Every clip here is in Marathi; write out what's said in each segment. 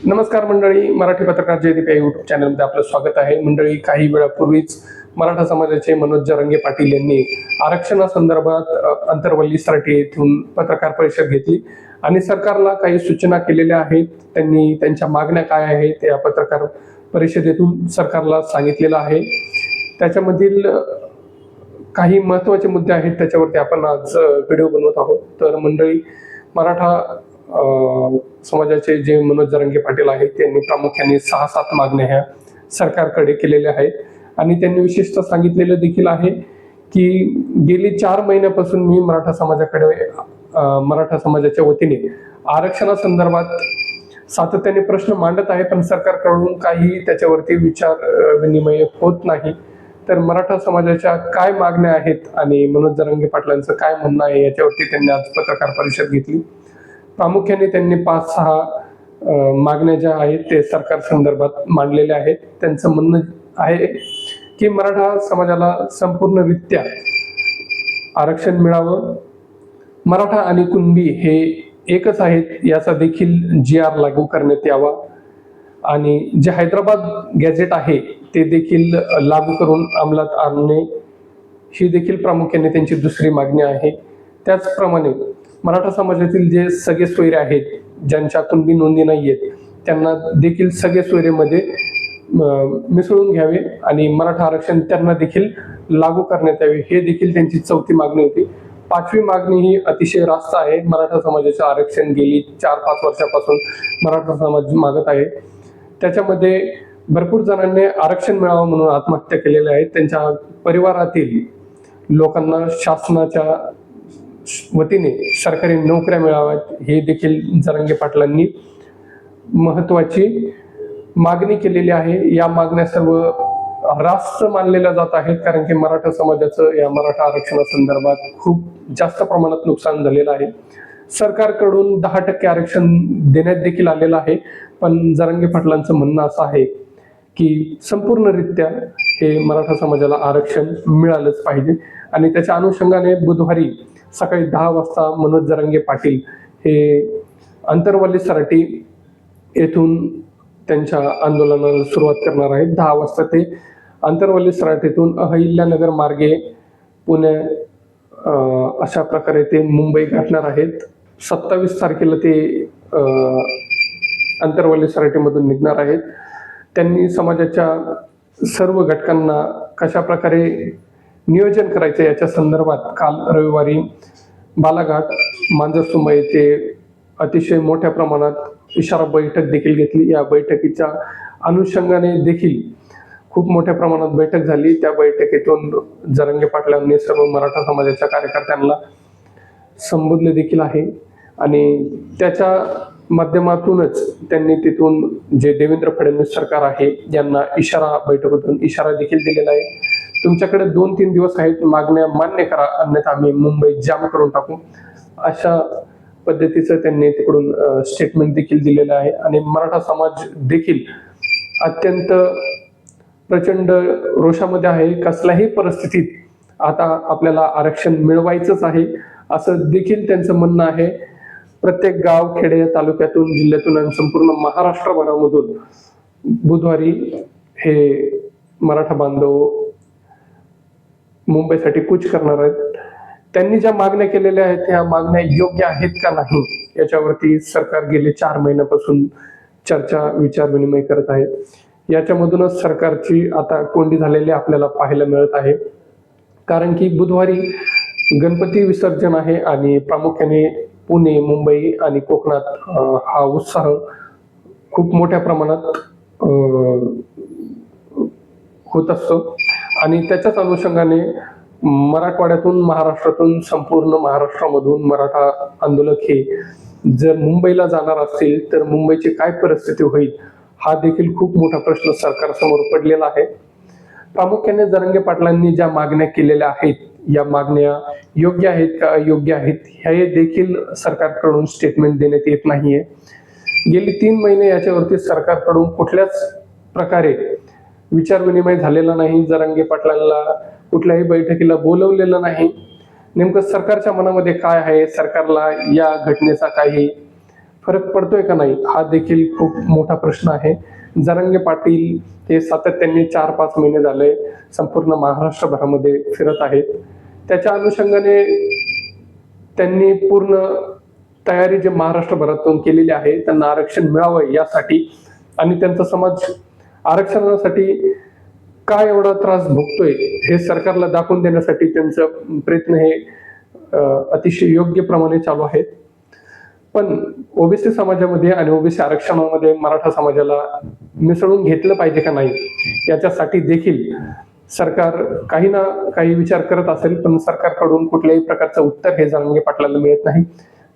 नमस्कार मंडळी, मराठी पत्रकार जयदीप या युट्यूब चॅनलमध्ये आपलं स्वागत आहे. मंडळी, काही वेळापूर्वीच मराठा समाजाचे मनोज जरांगे पाटील यांनी आरक्षणासंदर्भात अंतरवली सराटी येथून पत्रकार परिषद घेतली आणि सरकारला काही सूचना केलेल्या आहेत. त्यांनी त्यांच्या मागण्या काय आहेत या पत्रकार परिषदेतून सरकारला सांगितलेलं आहे. त्याच्यामधील काही महत्त्वाचे मुद्दे आहेत, त्याच्यावरती आपण आज व्हिडिओ बनवत आहोत. तर मंडळी, मराठा समाजाचे जे मनोज जरांगे पाटील आहेत त्यांनी प्रामुख्याने 6-7 मागण्या ह्या सरकारकडे केलेल्या आहेत आणि त्यांनी विशेषतः सांगितलेलं देखील आहे की गेली 4 महिन्यापासून मी मराठा समाजाच्या वतीने आरक्षणासंदर्भात सातत्याने प्रश्न मांडत आहे, पण सरकारकडून काही त्याच्यावरती विचार विनिमय होत नाही. तर मराठा समाजाच्या काय मागण्या आहेत आणि मनोज जरांगे पाटलांचं काय म्हणणं आहे याच्यावरती त्यांनी आज पत्रकार परिषद घेतली. प्रामुख्याने त्यांनी 5-6 मागण्या ज्या आहेत ते सरकार संदर्भात मांडलेल्या आहेत. त्यांचं म्हणणं आहे की मराठा समाजाला संपूर्णरित्या आरक्षण मिळावं, मराठा आणि कुणबी हे एकच आहेत याचा देखील GR लागू करण्यात यावा आणि जे हैदराबाद गॅझेट आहे ते देखील लागू करून अंमलात आणणे ही देखील प्रामुख्याने त्यांची दुसरी मागणी आहे. त्याचप्रमाणे मराठा समाजातील जे सगळे सोयरे आहेत, ज्यांच्या कुणबी नोंदी नाही आहेत, त्यांना देखील सगळे सोयरेमध्ये मिसळून घ्यावे आणि मराठा आरक्षण त्यांना देखील लागू करण्यात यावे, हे देखील त्यांची 4थी मागणी होती. 5वी मागणी ही अतिशय रास्त आहे. मराठा समाजाचे आरक्षण गेली 4-5 वर्षापासून मराठा समाज मागत आहे. त्याच्यामध्ये भरपूर जणांनी आरक्षण मिळावं म्हणून आत्महत्या केलेल्या आहेत. त्यांच्या परिवारातील लोकांना शासनाच्या वतीने सरकारी नोकऱ्या मिळाव्यात, हे देखील जरांगे पाटलांनी महत्वाची मागणी केलेली आहे. या मागण्या सर्व रास्त मानलेल्या जात आहेत, कारण की मराठा समाजाचं या मराठा आरक्षणासंदर्भात खूप जास्त प्रमाणात नुकसान झालेलं आहे. सरकारकडून 10% आरक्षण देण्यात देखील आलेलं आहे, पण जरांगे पाटलांचं म्हणणं असं आहे की संपूर्णरित्या हे मराठा समाजाला आरक्षण मिळालंच पाहिजे आणि त्याच्या अनुषंगाने बुधवारी सकाळी 10 वाजता मनोज जरांगे पाटील हे अंतरवली सराटी येथून त्यांच्या आंदोलनाला सुरुवात करणार आहेत. 10 वाजता ते अंतरवली सराटीतून अहिल्यानगर मार्गे पुणे अशा प्रकारे ते मुंबई गाठणार आहेत. 27 तारखेला ते अंतरवली सराटीमधून निघणार आहेत. त्यांनी समाजाच्या सर्व घटकांना कशा प्रकारे नियोजन करायचं याच्या संदर्भात काल रविवारी बालाघाट मांजरसुंबा येथे अतिशय मोठ्या प्रमाणात इशारा बैठक देखील घेतली. या बैठकीच्या अनुषंगाने देखील खूप मोठ्या प्रमाणात बैठक झाली. त्या बैठकीतून जरांगे पाटलांनी सर्व मराठा समाजाच्या कार्यकर्त्यांना संबोधले देखील आहे आणि त्याच्या माध्यमातूनच त्यांनी तिथून जे देवेंद्र फडणवीस सरकार आहे यांना इशारा बैठकीतून इशारा देखील दिलेला आहे. तुमच्याकडे 2-3 दिवस आहेत, मागण्या मान्य करा, अन्यथा आम्ही मुंबई जाम करून टाकू, अशा पद्धतीचं त्यांनी तिकडून स्टेटमेंट देखील दिलेलं आहे. आणि मराठा समाज देखील अत्यंत प्रचंड रोषामध्ये आहे. कसल्याही परिस्थितीत आता आपल्याला आरक्षण मिळवायचंच आहे असं देखील त्यांचं म्हणणं आहे. प्रत्येक गाव, खेडे, तालुक्यातून, जिल्ह्यातून आणि संपूर्ण महाराष्ट्रभरामधून बुधवारी हे मराठा बांधव मुंबईसाठी कूच करणार आहेत. त्यांनी ज्या मागण्या केलेल्या आहेत त्या मागण्या योग्य आहेत का नाही याच्यावरती सरकार गेले 4 महिन्यापासून चर्चा, विचार विनिमय करत आहे. याच्यामधूनच सरकारची आता कोंडी झालेली आपल्याला पाहायला मिळत आहे, कारण की बुधवारी गणपती विसर्जन आहे आणि प्रामुख्याने पुणे, मुंबई आणि कोकणात हा उत्साह खूप मोठ्या प्रमाणात होत असतो आणि त्याच्याच अनुषंगाने मराठवाड्यातून, महाराष्ट्रातून, संपूर्ण महाराष्ट्रामधून मराठा आंदोलक हे जर मुंबईला जाणार असतील तर मुंबईची काय परिस्थिती होईल हा देखील खूप मोठा प्रश्न सरकारसमोर पडलेला आहे. प्रामुख्याने जरांगे पाटलांनी ज्या मागण्या केलेल्या आहेत या मागण्या योग्य आहेत का अयोग्य आहेत हे देखील सरकारकडून स्टेटमेंट देण्यात येत नाहीये. गेली 3 महिने याच्यावरती सरकारकडून कुठल्याच प्रकारे विचार विनिमय झालेला नाही. जरांगे पाटलांना कुठल्याही बैठकीला बोलवलेलं नाही. नेमकं सरकारच्या मनामध्ये काय आहे, सरकारला या घटनेचा काही फरक पडतोय का नाही, हा देखील खूप मोठा प्रश्न आहे. जरांगे पाटील हे सातत्याने 4-5 महिने झाले संपूर्ण महाराष्ट्रभरामध्ये फिरत आहेत. त्याच्या अनुषंगाने त्यांनी पूर्ण तयारी जे महाराष्ट्रभरातून केलेली आहे, त्यांना आरक्षण मिळावं यासाठी आणि त्यांचा समाज आरक्षणासाठी काय एवढा त्रास भोगतोय हे सरकारला दाखवून देण्यासाठी त्यांचं प्रयत्न हे अतिशय योग्य प्रमाणे चालू आहेत. पण ओबीसी समाजामध्ये आणि ओबीसी आरक्षणामध्ये मराठा समाजाला मिसळून घेतलं पाहिजे का नाही, याच्यासाठी देखील सरकार काही ना काही विचार करत असेल, पण सरकारकडून कुठल्याही प्रकारचं उत्तर हे जरांगे पाटलांना मिळत नाही.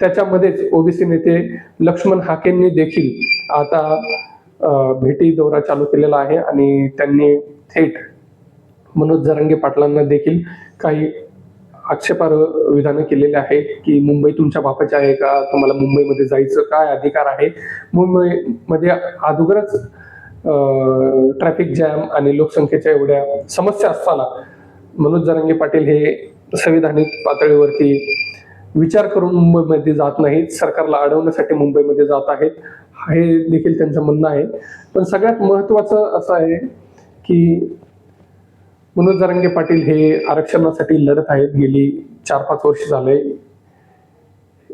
त्याच्यामध्येच ओबीसी नेते लक्ष्मण हाकेंनी देखील आता भेटी दौरा चालू केलेला आहे आणि त्यांनी थेट मनोज जरांगे पाटलांना देखील काही आक्षेपार्ह विधानं केलेले आहेत की मुंबई तुमच्या बापाची आहे का, तुम्हाला मुंबईमध्ये जायचं काय अधिकार आहे. मुंबईमध्ये अगोदरच ट्रॅफिक जॅम आणि लोकसंख्येच्या एवढ्या समस्या असताना मनोज जरांगे पाटील हे संविधानिक पातळीवरती विचार करून मुंबईमध्ये जात नाहीत, सरकारला अडवण्यासाठी मुंबईमध्ये जात आहेत, हे देखील त्यांचं म्हणणं आहे. पण सगळ्यात महत्वाचं असं आहे की मनोज जरांगे पाटील हे आरक्षणासाठी लढत आहेत. गेली 4-5 वर्ष झाले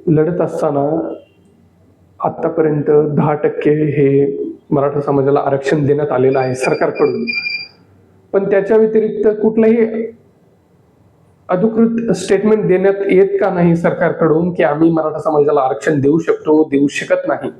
लढत असताना आतापर्यंत 10% हे मराठा समाजाला आरक्षण देण्यात आलेलं आहे सरकारकडून. पण त्याच्या व्यतिरिक्त कुठलाही अधिकृत स्टेटमेंट देण्यात येत का नाही सरकारकडून की आम्ही मराठा समाजाला आरक्षण देऊ शकतो, देऊ शकत नाही,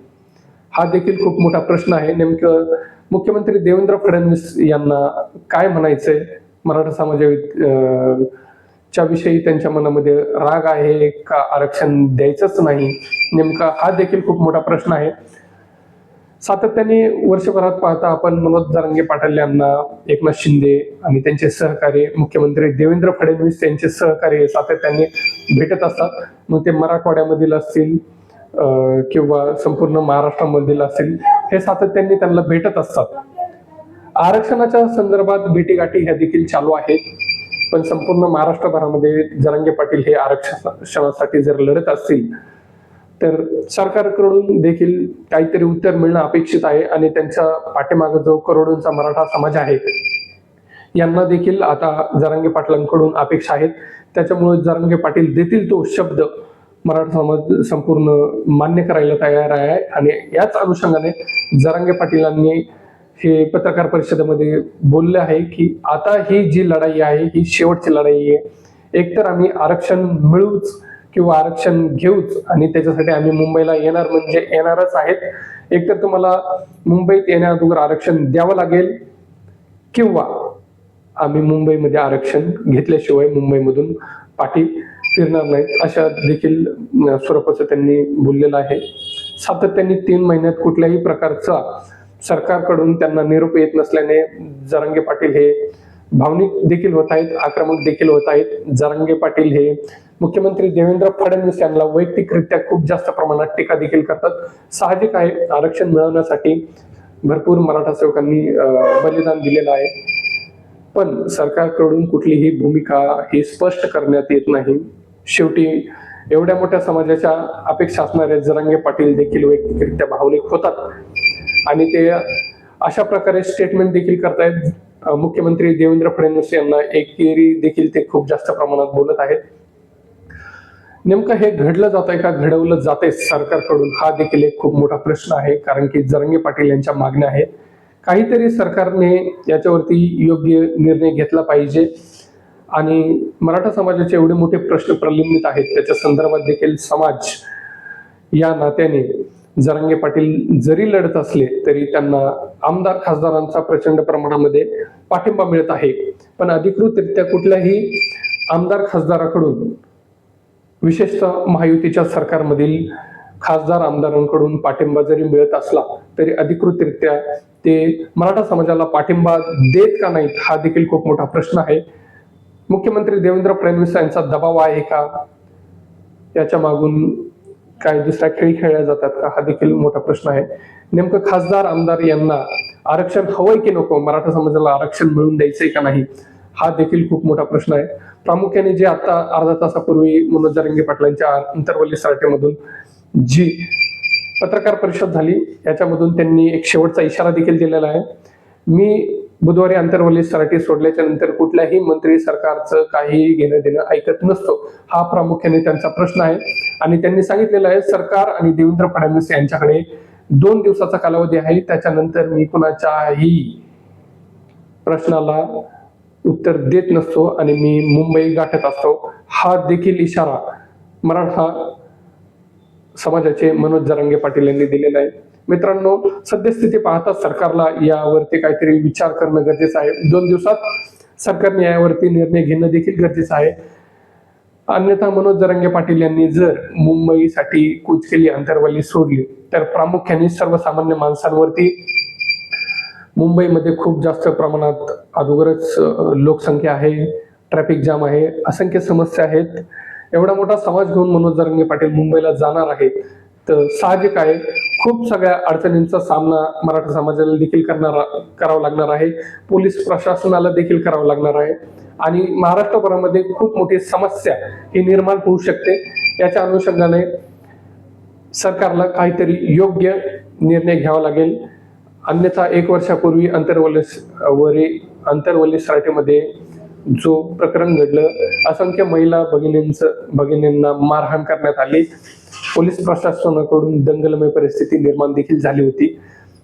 हा देखील खूप मोठा प्रश्न आहे. नेमकं मुख्यमंत्री देवेंद्र फडणवीस यांना काय म्हणायचंय, मराठा समाजाच्या विषयी त्यांच्या मनामध्ये राग आहे का आरक्षण द्यायचंच नाही, नेमका हा देखील खूप मोठा प्रश्न आहे. सातत्याने वर्षभरात पाहता आपण मनोज जरांगे पाटील यांना एकनाथ शिंदे आणि त्यांचे सहकारी मुख्यमंत्री देवेंद्र फडणवीस यांचे सहकारी सातत्याने भेटत असतात. मग ते मराठवाड्यामधील असतील किंवा संपूर्ण महाराष्ट्रामधील असतील, हे सातत्याने त्यांना भेटत असतात. आरक्षणाच्या संदर्भात भेटीगाठी ह्या देखील चालू आहेत. पण संपूर्ण महाराष्ट्रभरामध्ये जरांगे पाटील हे आरक्षणासाठी जर लढत असतील तर सरकारकडून देखील काहीतरी उत्तर मिळणं अपेक्षित आहे आणि त्यांच्या पाठीमागे जो करोडोंचा मराठा समाज आहे यांना देखील आता जरांगे पाटलांकडून अपेक्षा आहेत. त्याच्यामुळे जरांगे पाटील देतील तो शब्द मराठा समाज संपूर्ण मान्य करायला तयार आहे. आणि याच अनुषंगाने जरांगे पाटीलांनी हे पत्रकार परिषदेमध्ये बोलले आहे की आता ही जी लढाई आहे ही शेवटची लढाई आहे. एकतर आम्ही आरक्षण मिळवूच किंवा आरक्षण घेऊच आणि त्याच्यासाठी आम्ही मुंबईला येणार म्हणजे येणारच आहेत. एकतर तुम्हाला मुंबईत येण्या अगोदर आरक्षण द्यावं लागेल किंवा आम्ही मुंबईमध्ये आरक्षण घेतल्याशिवाय मुंबईमधून पाठी फिरणार नाहीत, अशा देखील स्वरूपाचं त्यांनी बोललेलं आहे. सातत्याने 3 महिन्यात कुठल्याही प्रकारचा सरकारकडून त्यांना निरोप येत नसल्याने जरांगे पाटील हे भावनिक देखील होत आहेत, आक्रमक देखील होत आहेत. जरांगे पाटील हे मुख्यमंत्री देवेंद्र फडणवीस यांना वैयक्तिकरित्या खूप जास्त प्रमाणात टीका देखील करतात. साहजिक आहे, आरक्षण मिळवण्यासाठी भरपूर मराठा सेवकांनी बलिदान दिलेलं आहे. पण सरकारकडून कुठलीही भूमिका ही स्पष्ट करण्यात येत नाही. शेवटी एवढ्या मोठ्या समाजाच्या अपेक्षा असणारे जरांगे पाटील देखील वैयक्तिकरित्या भावनिक होतात आणि ते अशा प्रकारे स्टेटमेंट देखील करतायत. मुख्यमंत्री देवेंद्र फडणवीस यांना एकेरी देखील ते खूप जास्त प्रमाणात बोलत आहेत. नेमकं हे घडलं जात आहे का घडवलं जात आहे सरकारकडून, हा देखील एक खूप मोठा प्रश्न आहे. कारण की जरांगे पाटील यांच्या मागण्या आहेत, काहीतरी सरकारने याच्यावरती योग्य निर्णय घेतला पाहिजे आणि मराठा समाजाचे एवढे मोठे प्रश्न प्रलंबित आहेत त्याच्या संदर्भात देखील समाज या नात्याने जरांगे पाटील जरी लढत असले तरी त्यांना आमदार खासदारांचा प्रचंड प्रमाणामध्ये पाठिंबा मिळत आहे. पण अधिकृतरित्या कुठल्याही आमदार खासदाराकडून, विशेषतः महायुतीच्या सरकारमधील खासदार आमदारांकडून पाठिंबा जरी मिळत असला तरी अधिकृतरित्या ते मराठा समाजाला पाठिंबा देत का नाहीत, हा देखील खूप मोठा प्रश्न आहे. मुख्यमंत्री देवेंद्र फडणवीस यांचा दबाव आहे का, याच्या मागून काय दुसऱ्या खेळी खेळल्या जातात का, हा देखील मोठा प्रश्न आहे. नेमकं खासदार आमदार यांना आरक्षण हवंय की नको, मराठा समाजाला आरक्षण मिळवून द्यायचंय का नाही, हा देखील खूप मोठा प्रश्न आहे. प्रामुख्याने जे आता अर्धा तासापूर्वी मनोज जरांगे पाटलांच्या अंतरवली सराटीमधून जी पत्रकार परिषद झाली, याच्यामधून त्यांनी एक शेवटचा इशारा देखील दिलेला आहे. मी बुधवारी आंतरवली सराटी सोडल्याच्या नंतर कुठल्याही मंत्री सरकारचं काही घेणं देणं ऐकत नसतो, हा प्रामुख्याने त्यांचा प्रश्न आहे. आणि त्यांनी सांगितलेलं आहे, सरकार आणि देवेंद्र फडणवीस यांच्याकडे 2 दिवसाचा कालावधी आहे, त्याच्यानंतर मी कुणाच्याही प्रश्नाला उत्तर देत नसतो आणि मी मुंबई गाठत असतो. हा देखील इशारा मराठा समाजाचे मनोज जरांगे पाटील यांनी दिलेला आहे. मित्रांनो, सद्यस्थिती पाहता सरकारला यावरती काहीतरी विचार करणं गरजेचं आहे. 2 दिवसात सरकारने यावरती निर्णय घेणं देखील गरजेचं आहे. अन्यथा मनोज जरांगे पाटील यांनी जर मुंबईसाठी कूच केली, आंतरवली सोडली, तर प्रामुख्याने सर्वसामान्य माणसांवरती मुंबईमध्ये खूप जास्त प्रमाणात अगोदरच लोकसंख्या आहे, ट्रॅफिक जाम आहे, असंख्य समस्या आहेत. एवढा मोठा समाज घेऊन मनोज जरांगे पाटील मुंबईला जाणार आहे, तर साहजिक आहे खूप सगळ्या अडचणींचा सामना मराठा समाजाला देखील करावा लागणार आहे, पोलीस प्रशासनाला देखील करावा लागणार आहे आणि महाराष्ट्रभरामध्ये खूप मोठी समस्या ही निर्माण होऊ शकते. याच्या अनुषंगाने सरकारला काहीतरी योग्य निर्णय घ्यावा लागेल. अन्यथा 1 वर्षापूर्वी आंतरवली सराटीमध्ये जो प्रकरण घडलं, असंख्य महिला भगिनींना मारहाण करण्यात आली, पोलीस प्रशासनाकडून दंगलमय परिस्थिती निर्माण देखील झाली होती.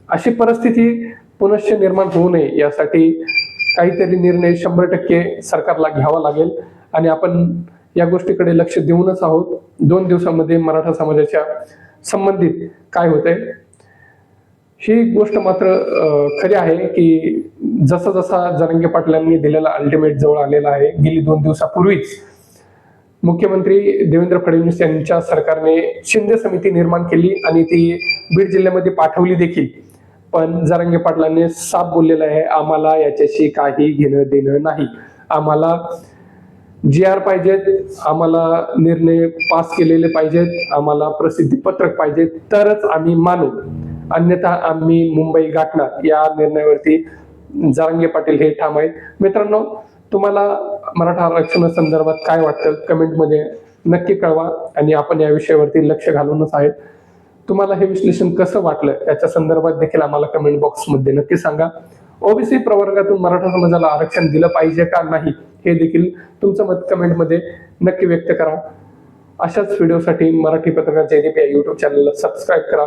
अशी परिस्थिती पुनश्च निर्माण होऊ नये यासाठी काहीतरी निर्णय 100% सरकारला घ्यावा लागेल आणि आपण या गोष्टीकडे लक्ष देऊनच आहोत. 2 दिवसांमध्ये मराठा समाजाच्या संबंधित काय होतंय ही गोष्ट मात्र खरी आहे की जसा जसा जरांगे पाटलांनी दिलेला अल्टिमेट जवळ आलेला आहे. गेली 2 दिवसापूर्वीच मुख्यमंत्री देवेंद्र फडणवीस यांच्या सरकारने शिंदे समिती निर्माण केली आणि ती बीड जिल्ह्यामध्ये पाठवली देखील. पण जरांगे पाटलांनी साफ बोललेलं आहे, आम्हाला याच्याशी काही घेणं देणं नाही. आम्हाला GR पाहिजेत, आम्हाला निर्णय पास केलेले पाहिजेत, आम्हाला प्रसिद्धी पत्रक पाहिजे, तरच आम्ही मानू, अन्यथा आम्ही मुंबई गाठणार. या निर्णयावरती जरांगे पाटील हे ठाम आहेत. मित्रांनो, तुम्हाला मराठा आरक्षणासंदर्भात काय वाटतं कमेंटमध्ये नक्की कळवा आणि आपण या विषयावरती लक्ष घालूनच आहेत. तुम्हाला हे विश्लेषण कसं वाटलं याच्या संदर्भात देखील आम्हाला कमेंट बॉक्समध्ये नक्की सांगा. ओबीसी प्रवर्गातून मराठा समाजाला आरक्षण दिलं पाहिजे का नाही हे देखील तुमचं मत कमेंटमध्ये नक्की व्यक्त करा. अशाच व्हिडिओसाठी मराठी पत्रकार जयदीप या YouTube चॅनलला सबस्क्राईब करा.